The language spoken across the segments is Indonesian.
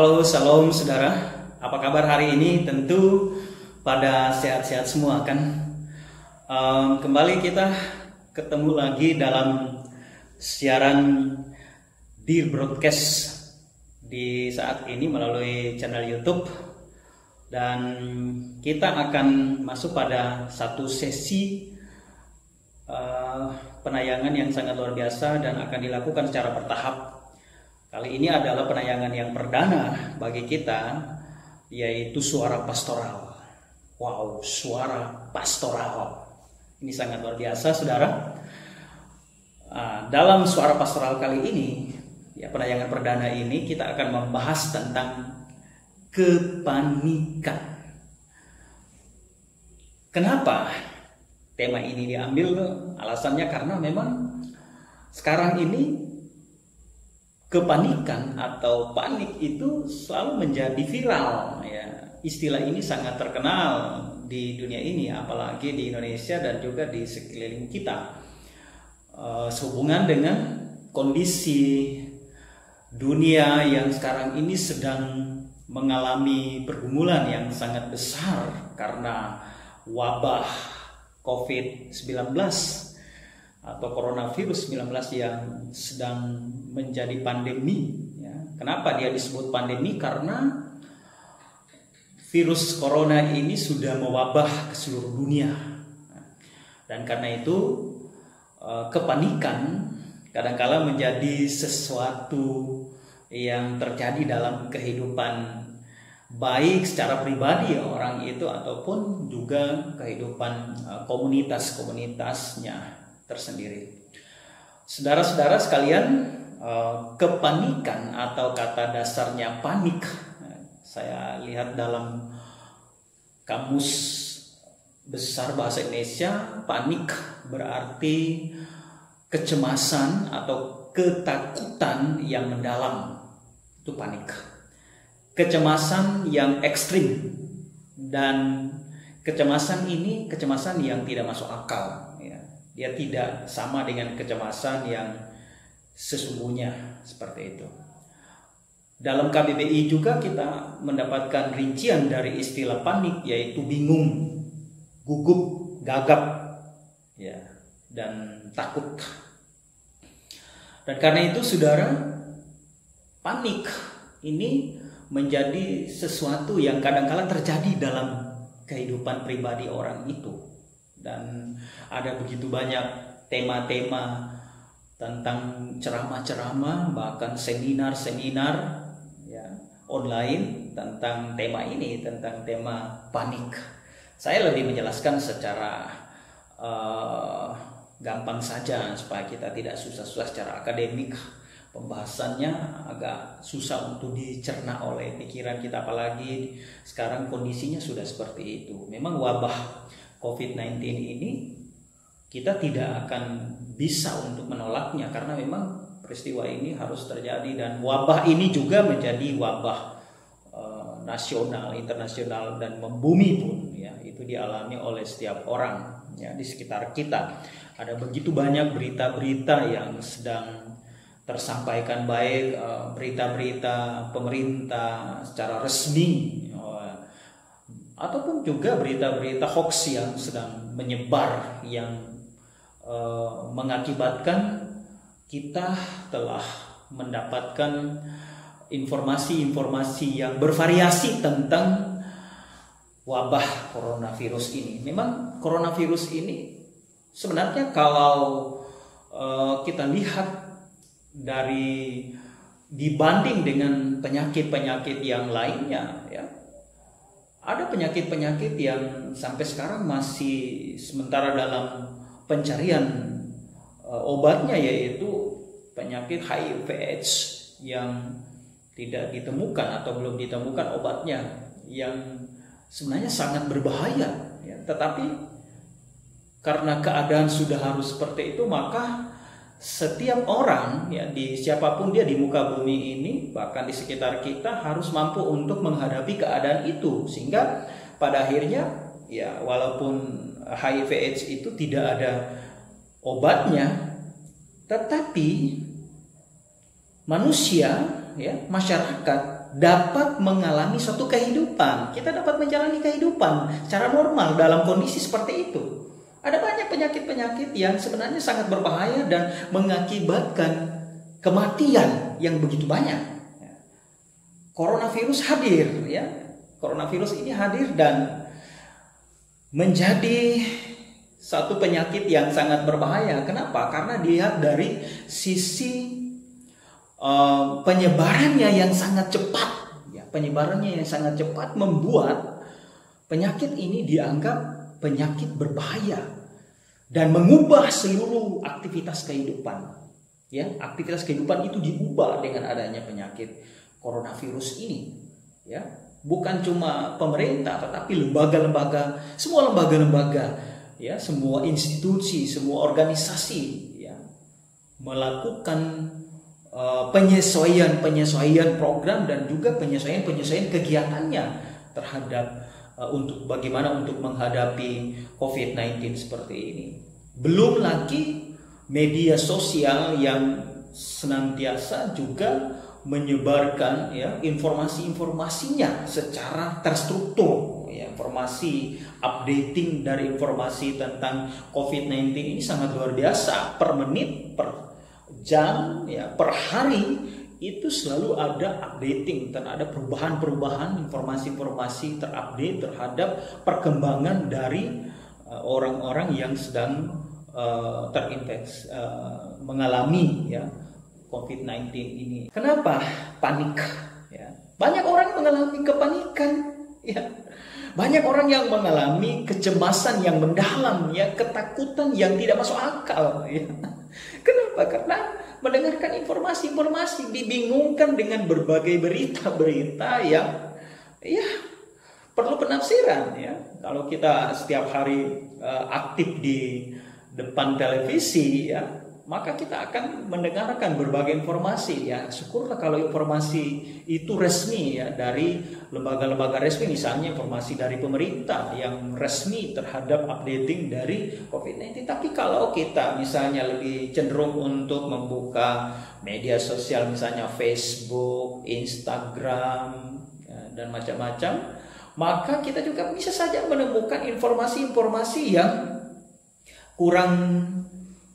Halo, salam saudara. Apa kabar hari ini? Tentu pada sehat-sehat semua kan? Kembali kita ketemu lagi dalam siaran di broadcast di saat ini melalui channel YouTube, dan kita akan masuk pada satu sesi penayangan yang sangat luar biasa dan akan dilakukan secara bertahap. Kali ini adalah penayangan yang perdana bagi kita, yaitu suara pastoral. Wow, suara pastoral. Ini sangat luar biasa, saudara. Dalam suara pastoral kali ini, ya, penayangan perdana ini kita akan membahas tentang kepanikan. Kenapa tema ini diambil? Alasannya karena memang sekarang ini kepanikan atau panik itu selalu menjadi viral, ya. Istilah ini sangat terkenal di dunia ini, apalagi di Indonesia dan juga di sekeliling kita. Sehubungan dengan kondisi dunia yang sekarang ini sedang mengalami pergumulan yang sangat besar karena wabah COVID-19 atau coronavirus 19 yang sedang menjadi pandemi, ya. Kenapa dia disebut pandemi? Karena virus corona ini sudah mewabah ke seluruh dunia, dan karena itu kepanikan kadang-kala menjadi sesuatu yang terjadi dalam kehidupan, baik secara pribadi orang itu ataupun juga kehidupan komunitas-komunitasnya tersendiri. Saudara-saudara sekalian, kepanikan atau kata dasarnya panik, saya lihat dalam kamus besar bahasa Indonesia, panik berarti kecemasan atau ketakutan yang mendalam. Itu panik. Kecemasan yang ekstrim, dan kecemasan ini kecemasan yang tidak masuk akal, ya. Dia tidak sama dengan kecemasan yang sesungguhnya, seperti itu. Dalam KBBI juga kita mendapatkan rincian dari istilah panik, yaitu bingung, gugup, gagap, ya, dan takut. Dan karena itu, saudara, panik ini menjadi sesuatu yang kadang-kala terjadi dalam kehidupan pribadi orang itu. Dan ada begitu banyak tema-tema tentang ceramah-ceramah, bahkan seminar-seminar, ya, online tentang tema ini, tentang tema panik. Saya lebih menjelaskan secara gampang saja supaya kita tidak susah-susah secara akademik. Pembahasannya agak susah untuk dicerna oleh pikiran kita, apalagi sekarang kondisinya sudah seperti itu. Memang wabah COVID-19 ini kita tidak akan bisa untuk menolaknya, karena memang peristiwa ini harus terjadi, dan wabah ini juga menjadi wabah nasional, internasional, dan membumi pun, ya, itu dialami oleh setiap orang, ya, di sekitar kita. Ada begitu banyak berita-berita yang sedang tersampaikan, baik berita-berita pemerintah secara resmi ataupun juga berita-berita hoax yang sedang menyebar, yang mengakibatkan kita telah mendapatkan informasi-informasi yang bervariasi tentang wabah coronavirus ini. Memang coronavirus ini sebenarnya kalau kita lihat dari dibanding dengan penyakit-penyakit yang lainnya, ya, ada penyakit-penyakit yang sampai sekarang masih sementara dalam pencarian obatnya, yaitu penyakit HIV/AIDS yang tidak ditemukan atau belum ditemukan obatnya, yang sebenarnya sangat berbahaya, ya. Tetapi karena keadaan sudah harus seperti itu, maka setiap orang, ya, di siapapun dia di muka bumi ini, bahkan di sekitar kita, harus mampu untuk menghadapi keadaan itu, sehingga pada akhirnya, ya, walaupun HIV/AIDS itu tidak ada obatnya, tetapi manusia, ya, masyarakat dapat mengalami suatu kehidupan. Kita dapat menjalani kehidupan secara normal dalam kondisi seperti itu. Ada banyak penyakit-penyakit yang sebenarnya sangat berbahaya dan mengakibatkan kematian yang begitu banyak. Coronavirus hadir, ya. Coronavirus ini hadir dan menjadi satu penyakit yang sangat berbahaya. Kenapa? Karena dilihat dari sisi penyebarannya yang sangat cepat. Ya, penyebarannya yang sangat cepat membuat penyakit ini dianggap penyakit berbahaya dan mengubah seluruh aktivitas kehidupan. Ya, aktivitas kehidupan itu diubah dengan adanya penyakit coronavirus ini. Ya, bukan cuma pemerintah, tetapi lembaga-lembaga, semua lembaga-lembaga, ya, semua institusi, semua organisasi, ya, melakukan penyesuaian program dan juga penyesuaian kegiatannya terhadap untuk bagaimana untuk menghadapi COVID-19 seperti ini. Belum lagi media sosial yang senantiasa juga menyebarkan, ya, informasi-informasinya secara terstruktur, ya, informasi updating dari informasi tentang COVID-19 ini sangat luar biasa. Per menit, per jam, ya, per hari itu selalu ada updating dan ada perubahan-perubahan informasi-informasi terupdate terhadap perkembangan dari orang-orang yang sedang terinfeksi, mengalami, ya, COVID-19 ini. Kenapa panik? Ya. Banyak orang mengalami kepanikan. Ya. Banyak orang yang mengalami kecemasan yang mendalam, ya, ketakutan yang tidak masuk akal. Ya. Kenapa? Karena mendengarkan informasi-informasi, dibingungkan dengan berbagai berita-berita yang, ya, perlu penafsiran. Ya. Kalau kita setiap hari aktif di depan televisi, ya, maka kita akan mendengarkan berbagai informasi, ya. Syukurlah kalau informasi itu resmi, ya, dari lembaga-lembaga resmi, misalnya informasi dari pemerintah yang resmi terhadap updating dari COVID-19. Tapi kalau kita misalnya lebih cenderung untuk membuka media sosial, misalnya Facebook, Instagram, ya, dan macam-macam, maka kita juga bisa saja menemukan informasi-informasi yang kurang,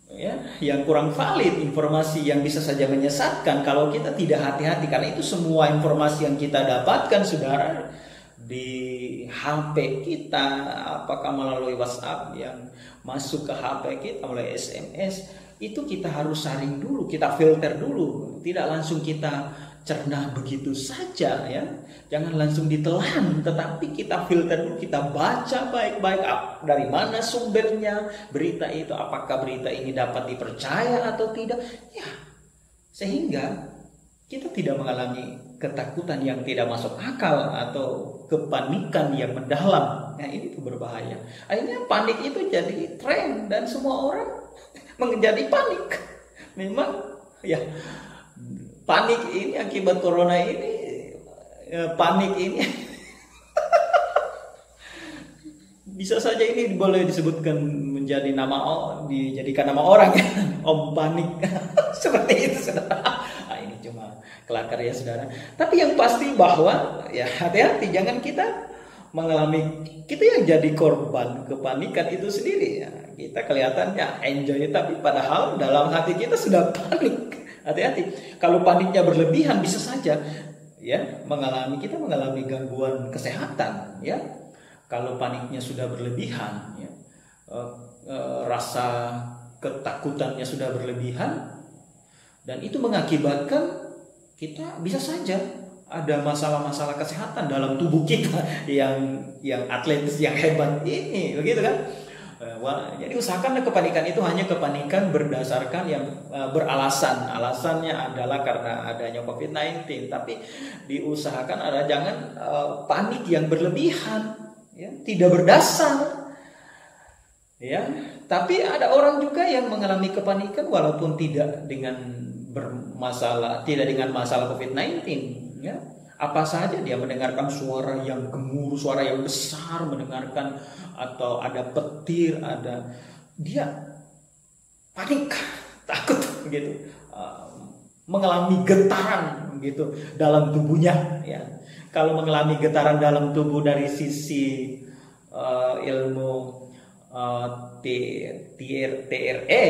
ya, yang kurang valid, informasi yang bisa saja menyesatkan kalau kita tidak hati-hati. Karena itu semua informasi yang kita dapatkan, saudara, di HP kita, apakah melalui WhatsApp yang masuk ke HP kita, melalui SMS, itu kita harus saring dulu, kita filter dulu, tidak langsung kita cerna begitu saja, ya. Jangan langsung ditelan, tetapi kita filter dulu, kita baca baik-baik dari mana sumbernya berita itu, apakah berita ini dapat dipercaya atau tidak, ya, sehingga kita tidak mengalami ketakutan yang tidak masuk akal atau kepanikan yang mendalam. Nah, ini tuh berbahaya. Akhirnya panik itu jadi tren dan semua orang menjadi panik. Memang, ya, panik ini akibat corona ini, panik ini bisa saja ini boleh disebutkan menjadi dijadikan nama orang, ya. Om Panik. Seperti itu, saudara. Nah, ini cuma kelakar, ya, saudara. Tapi yang pasti bahwa, ya, hati-hati, jangan kita mengalami, kita yang jadi korban kepanikan itu sendiri, ya. Kita kelihatannya enjoy, tapi padahal dalam hati kita sudah panik. Hati-hati, kalau paniknya berlebihan bisa saja, ya, kita mengalami gangguan kesehatan, ya. Kalau paniknya sudah berlebihan, ya, rasa ketakutannya sudah berlebihan, dan itu mengakibatkan kita bisa saja ada masalah-masalah kesehatan dalam tubuh kita yang atletis, yang hebat ini, begitu kan? Jadi usahakan kepanikan itu hanya kepanikan berdasarkan yang beralasan. Alasannya adalah karena adanya COVID-19. Tapi diusahakan jangan panik yang berlebihan, ya, tidak berdasar. Ya, tapi ada orang juga yang mengalami kepanikan walaupun tidak dengan masalah COVID-19. Ya. Apa saja dia mendengarkan suara yang gemuruh, suara yang besar, mendengarkan atau ada petir, dia panik, takut begitu, mengalami getaran gitu dalam tubuhnya ya. Kalau mengalami getaran dalam tubuh dari sisi ilmu TRE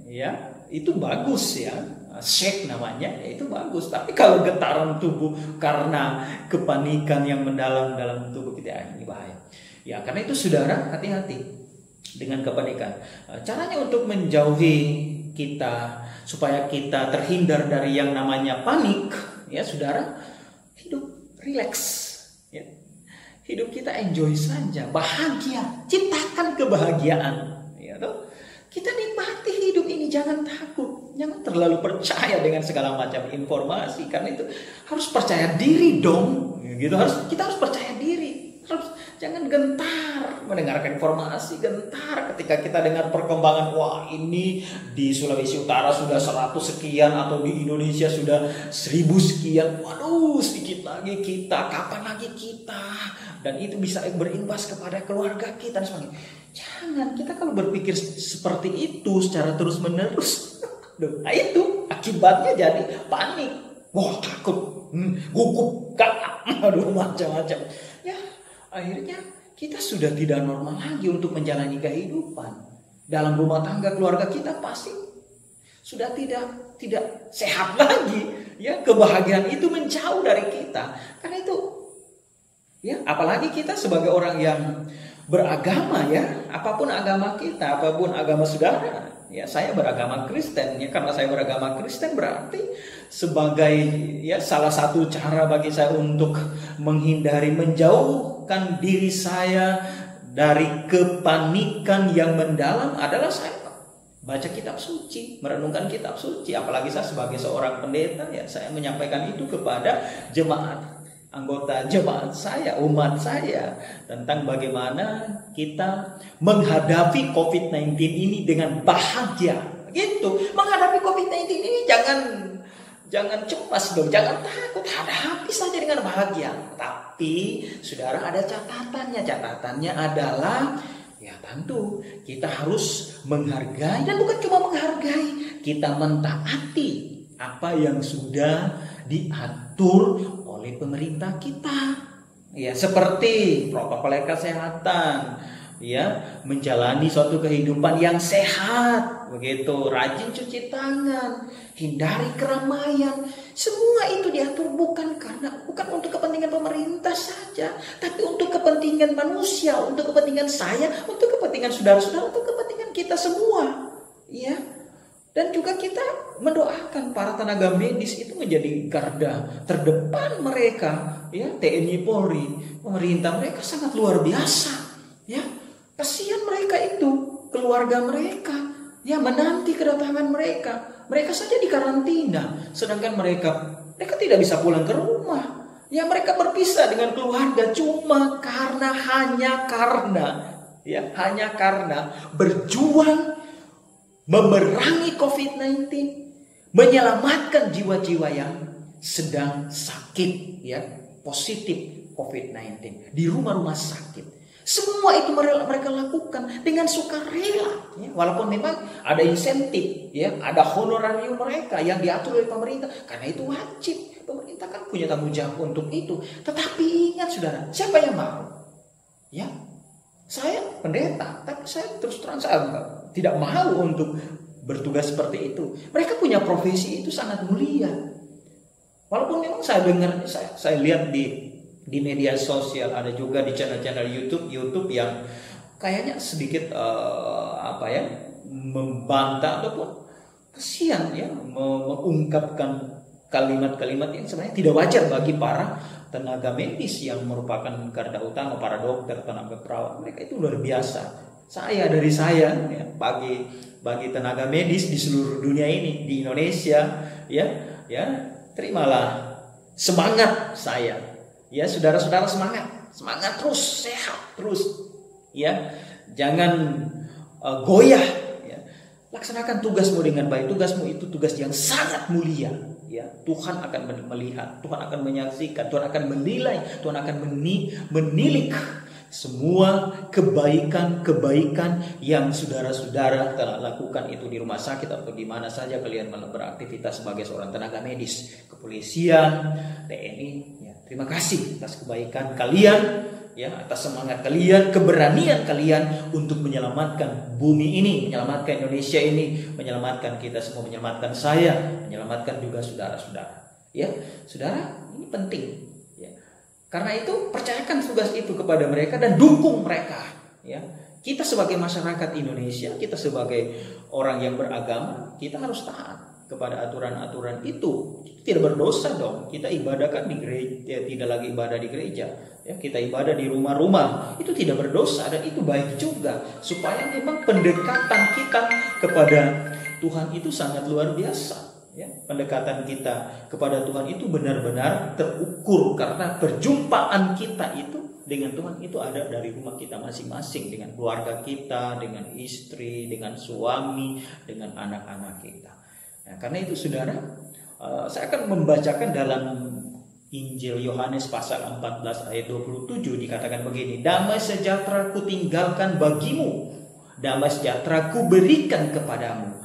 ya, itu bagus ya. Shake namanya, ya itu bagus. Tapi kalau getaran tubuh karena kepanikan yang mendalam dalam tubuh kita, ini bahaya. Ya, karena itu saudara hati-hati dengan kepanikan. Caranya untuk menjauhi kita supaya kita terhindar dari yang namanya panik, ya saudara, hidup rileks, ya. Hidup kita enjoy saja, bahagia, ciptakan kebahagiaan, ya toh. Kita nikmati hidup ini, jangan takut, jangan terlalu percaya dengan segala macam informasi, karena itu harus percaya diri dong, gitu. Kita harus percaya diri, jangan gentar mendengarkan informasi, gentar ketika kita dengar perkembangan, wah ini di Sulawesi Utara sudah 100 sekian atau di Indonesia sudah 1000 sekian, waduh sedikit lagi kita, kapan lagi kita, dan itu bisa berimbas kepada keluarga kita dan sebagainya. Jangan, kita kalau berpikir seperti itu secara terus menerus, nah itu akibatnya jadi panik, wah takut, gugup, aduh macam-macam. Ya akhirnya kita sudah tidak normal lagi untuk menjalani kehidupan. Dalam rumah tangga keluarga kita pasti sudah tidak sehat lagi. Ya, kebahagiaan itu menjauh dari kita. Karena itu ya, apalagi kita sebagai orang yang beragama ya, apapun agama kita, apapun agama saudara, ya saya beragama Kristen ya, karena saya beragama Kristen berarti sebagai ya salah satu cara bagi saya untuk menghindari, menjauhkan diri saya dari kepanikan yang mendalam adalah saya baca kitab suci, merenungkan kitab suci. Apalagi saya sebagai seorang pendeta ya, saya menyampaikan itu kepada jemaat, anggota jemaat saya, umat saya, tentang bagaimana kita menghadapi COVID-19 ini dengan bahagia. Gitu. Menghadapi COVID-19 ini jangan cemas dong, jangan takut, hadapi saja dengan bahagia. Tapi saudara, ada catatannya. Catatannya adalah ya tentu kita harus menghargai, dan bukan cuma menghargai, kita mentaati apa yang sudah diatur oleh pemerintah kita, ya seperti protokol kesehatan, ya menjalani suatu kehidupan yang sehat, begitu, rajin cuci tangan, hindari keramaian. Semua itu diatur bukan untuk kepentingan pemerintah saja, tapi untuk kepentingan manusia, untuk kepentingan saya, untuk kepentingan saudara-saudara, untuk kepentingan kita semua, ya. Dan juga kita mendoakan para tenaga medis itu menjadi garda terdepan mereka, ya, TNI Polri, pemerintah mereka sangat luar biasa, ya. Kasihan mereka itu, keluarga mereka, ya, menanti kedatangan mereka. Mereka saja dikarantina, sedangkan mereka tidak bisa pulang ke rumah. Ya, mereka berpisah dengan keluarga cuma hanya karena berjuang memerangi COVID-19, menyelamatkan jiwa-jiwa yang sedang sakit, ya, positif COVID-19 di rumah-rumah sakit. Semua itu mereka lakukan dengan sukarela, ya, walaupun memang ada insentif, ya, ada honorarium mereka yang diatur oleh pemerintah, karena itu wajib. Pemerintah kan punya tanggung jawab untuk itu. Tetapi ingat saudara, siapa yang mau? Ya, saya pendeta, tapi saya terus terang saya tidak mau untuk bertugas seperti itu. Mereka punya profesi itu sangat mulia. Walaupun memang saya dengar, saya lihat di media sosial, ada juga di channel-channel YouTube yang kayaknya sedikit membantah ataupun kesian, ya, mengungkapkan kalimat-kalimat yang sebenarnya tidak wajar bagi para tenaga medis yang merupakan garda utama, para dokter, tenaga perawat. Mereka itu luar biasa. Dari saya ya, bagi tenaga medis di seluruh dunia ini, di Indonesia, ya terimalah semangat saya. Ya, saudara-saudara, semangat terus, sehat terus, ya, jangan goyah, ya. Laksanakan tugasmu dengan baik. Tugasmu itu tugas yang sangat mulia, ya. Tuhan akan melihat, Tuhan akan menyaksikan, Tuhan akan menilai, Tuhan akan menilik semua kebaikan-kebaikan yang saudara-saudara telah lakukan itu di rumah sakit atau di mana saja kalian beraktivitas sebagai seorang tenaga medis, kepolisian, TNI, ya, terima kasih atas kebaikan kalian, ya, atas semangat kalian, keberanian kalian untuk menyelamatkan bumi ini, menyelamatkan Indonesia ini, menyelamatkan kita semua, menyelamatkan saya, menyelamatkan juga saudara-saudara. Ya, saudara, ini penting. Karena itu percayakan tugas itu kepada mereka dan dukung mereka. Ya, kita sebagai masyarakat Indonesia, kita sebagai orang yang beragama, kita harus taat kepada aturan-aturan itu. Tidak berdosa dong. Kita ibadahkan di gereja, tidak lagi ibadah di gereja. Ya, kita ibadah di rumah-rumah. Itu tidak berdosa dan itu baik juga. Supaya memang pendekatan kita kepada Tuhan itu sangat luar biasa. Ya, pendekatan kita kepada Tuhan itu benar-benar terukur karena perjumpaan kita itu dengan Tuhan itu ada dari rumah kita masing-masing, dengan keluarga kita, dengan istri, dengan suami, dengan anak-anak kita. Nah, karena itu saudara, saya akan membacakan dalam Injil Yohanes pasal 14 ayat 27 dikatakan begini, damai sejahtera ku tinggalkan bagimu, damai sejahtera ku berikan kepadamu.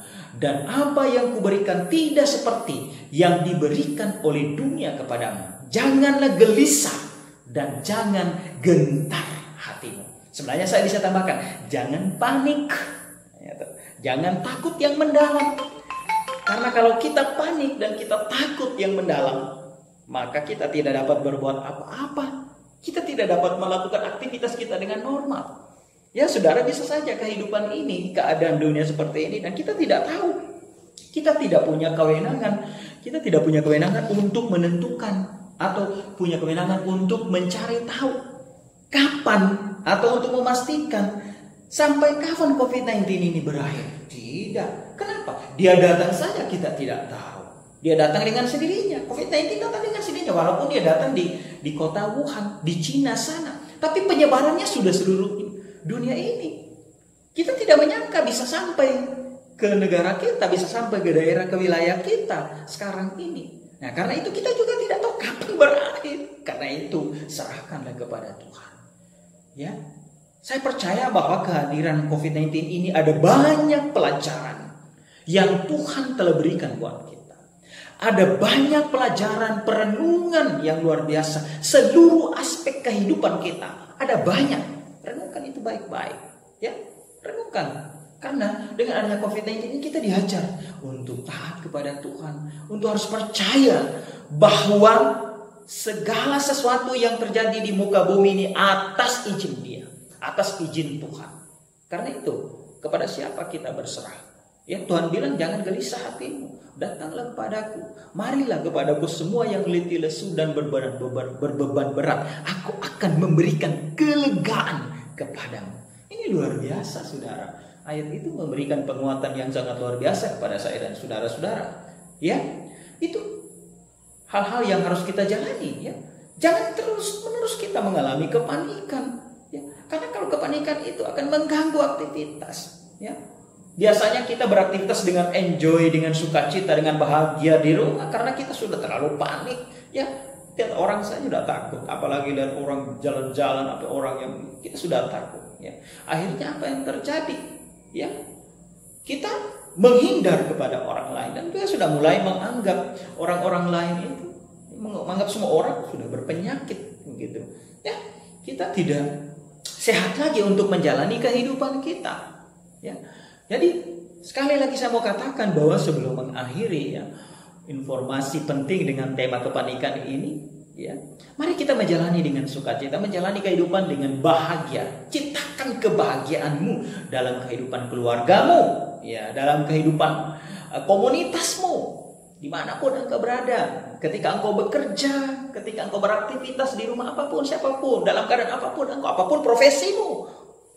Dan apa yang kuberikan tidak seperti yang diberikan oleh dunia kepadamu. Janganlah gelisah dan jangan gentar hatimu. Sebenarnya saya bisa tambahkan, jangan panik. Jangan takut yang mendalam. Karena kalau kita panik dan kita takut yang mendalam, maka kita tidak dapat berbuat apa-apa. Kita tidak dapat melakukan aktivitas kita dengan normal. Ya, saudara, bisa saja kehidupan ini, keadaan dunia seperti ini, dan kita tidak tahu. Kita tidak punya kewenangan. Kita tidak punya kewenangan untuk menentukan atau punya kewenangan untuk mencari tahu kapan atau untuk memastikan sampai kapan COVID-19 ini berakhir. Tidak. Kenapa? Dia datang saja kita tidak tahu. Dia datang dengan sendirinya. COVID-19 datang dengan sendirinya. Walaupun dia datang di kota Wuhan, di Cina sana. Tapi penyebarannya sudah seluruh dunia ini. Kita tidak menyangka bisa sampai ke negara kita, bisa sampai ke daerah, ke wilayah kita sekarang ini. Nah, karena itu kita juga tidak tahu kapan berakhir. Karena itu serahkanlah kepada Tuhan. Ya, saya percaya bahwa kehadiran COVID-19 ini ada banyak pelajaran yang Tuhan telah berikan buat kita. Ada banyak pelajaran perenungan yang luar biasa. Seluruh aspek kehidupan kita ada banyak. Renungkan itu baik-baik, ya, renungkan. Karena dengan adanya COVID-19 ini kita diajar untuk taat kepada Tuhan, untuk harus percaya bahwa segala sesuatu yang terjadi di muka bumi ini atas izin Dia, atas izin Tuhan. Karena itu, kepada siapa kita berserah? Ya, Tuhan bilang jangan gelisah hatimu, datanglah kepadaku, marilah kepadaku semua yang letih lesu dan berbeban berat, aku akan memberikan kelegaan kepadamu. Ini luar biasa, saudara. Ayat itu memberikan penguatan yang sangat luar biasa kepada saya dan saudara-saudara. Ya, itu hal-hal yang harus kita jalani. Ya, jangan terus-menerus kita mengalami kepanikan. Ya, karena kalau kepanikan itu akan mengganggu aktivitas. Ya, biasanya kita beraktivitas dengan enjoy, dengan sukacita, dengan bahagia di rumah karena kita sudah terlalu panik. Ya, lihat orang saya sudah takut, apalagi lihat orang jalan-jalan atau orang yang kita sudah takut. Ya, akhirnya apa yang terjadi? Ya, kita menghindar kepada orang lain dan kita sudah mulai menganggap orang-orang lain itu, menganggap semua orang sudah berpenyakit, begitu. Ya, kita tidak sehat lagi untuk menjalani kehidupan kita. Ya, jadi sekali lagi saya mau katakan bahwa sebelum mengakhiri ya informasi penting dengan tema kepanikan ini, ya, mari kita menjalani dengan sukacita, menjalani kehidupan dengan bahagia. Ciptakan kebahagiaanmu dalam kehidupan keluargamu, ya, dalam kehidupan komunitasmu, dimanapun engkau berada. Ketika engkau bekerja, ketika engkau beraktivitas di rumah apapun, siapapun, dalam keadaan apapun, apapun profesimu,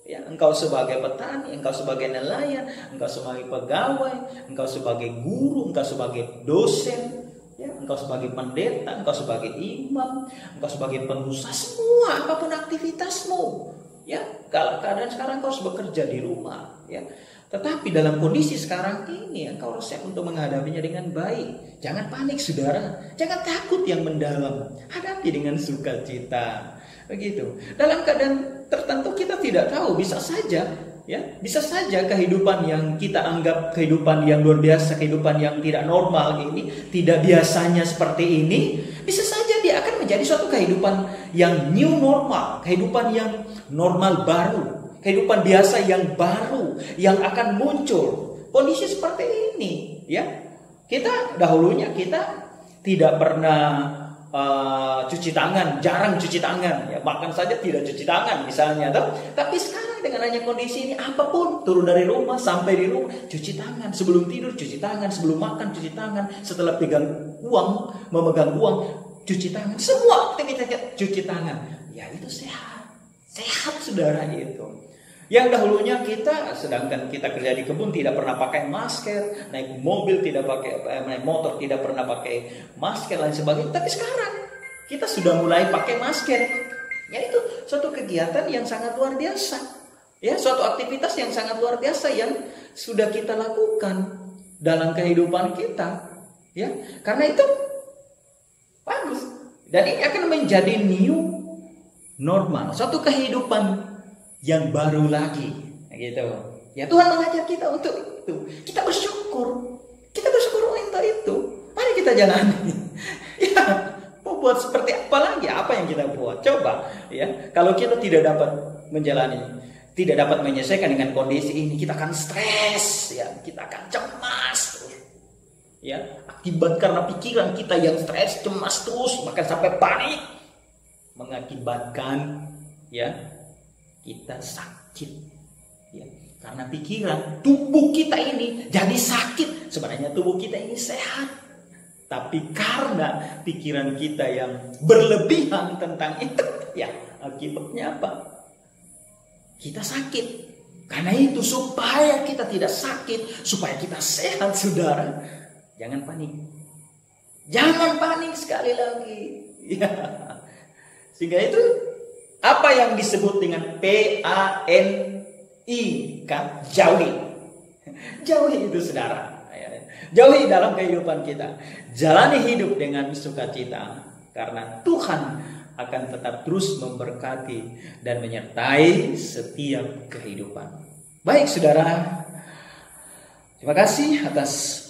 ya, engkau sebagai petani, engkau sebagai nelayan, engkau sebagai pegawai, engkau sebagai guru, engkau sebagai dosen, ya, engkau sebagai pendeta, engkau sebagai imam, engkau sebagai pengusaha, semua apapun aktivitasmu, ya, kalau keadaan sekarang engkau harus bekerja di rumah, ya, tetapi dalam kondisi sekarang ini engkau harus siap untuk menghadapinya dengan baik. Jangan panik, saudara, jangan takut yang mendalam, hadapi dengan sukacita, begitu. Dalam keadaan tertentu kita tidak tahu, bisa saja ya, bisa saja kehidupan yang kita anggap kehidupan yang luar biasa, kehidupan yang tidak normal ini, tidak biasanya seperti ini, bisa saja dia akan menjadi suatu kehidupan yang new normal, kehidupan yang normal baru, kehidupan biasa yang baru yang akan muncul. Kondisi seperti ini ya. Kita dahulunya kita tidak pernah cuci tangan, jarang cuci tangan ya, makan saja tidak cuci tangan misalnya toh. Tapi sekarang dengan hanya kondisi ini, apapun, turun dari rumah sampai di rumah cuci tangan, sebelum tidur cuci tangan, sebelum makan cuci tangan, setelah pegang uang, memegang uang cuci tangan, semua aktivitasnya cuci tangan. Ya itu sehat, sehat saudara itu. Yang dahulunya kita, sedangkan kita kerja di kebun tidak pernah pakai masker, naik mobil tidak pakai, naik motor tidak pernah pakai masker dan sebagainya. Tapi sekarang kita sudah mulai pakai masker. Ya itu suatu kegiatan yang sangat luar biasa. Ya, suatu aktivitas yang sangat luar biasa yang sudah kita lakukan dalam kehidupan kita. Ya, karena itu bagus. Dan ini akan menjadi new normal, suatu kehidupan yang baru lagi, gitu. Ya Tuhan mengajar kita untuk itu. Kita bersyukur untuk itu. Mari kita jalani. Ya, mau buat seperti apa lagi? Apa yang kita buat? Coba, ya. Kalau kita tidak dapat menjalani, tidak dapat menyelesaikan dengan kondisi ini, kita akan stres, ya. Kita akan cemas, ya. Akibat karena pikiran kita yang stres, cemas terus, bahkan sampai panik, mengakibatkan, ya, kita sakit ya, karena pikiran. Tubuh kita ini jadi sakit. Sebenarnya tubuh kita ini sehat, tapi karena pikiran kita yang berlebihan tentang itu, ya akibatnya apa? Kita sakit. Karena itu supaya kita tidak sakit, supaya kita sehat saudara, jangan panik. Jangan panik sekali lagi ya. Sehingga itu apa yang disebut dengan PANI kan? Jauhi. Jauhi itu saudara. Jauhi dalam kehidupan kita. Jalani hidup dengan sukacita. Karena Tuhan akan tetap terus memberkati dan menyertai setiap kehidupan. Baik saudara. Terima kasih atas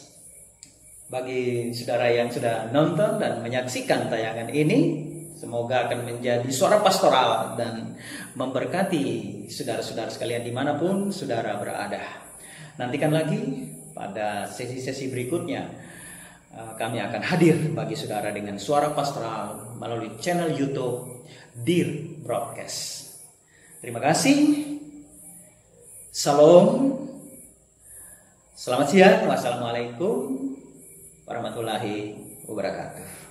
bagi saudara yang sudah nonton dan menyaksikan tayangan ini. Semoga akan menjadi suara pastoral dan memberkati saudara-saudara sekalian dimanapun saudara berada. Nantikan lagi pada sesi-sesi berikutnya kami akan hadir bagi saudara dengan suara pastoral melalui channel YouTube Dear Broadcast. Terima kasih. Salam. Selamat siang. Wassalamualaikum warahmatullahi wabarakatuh.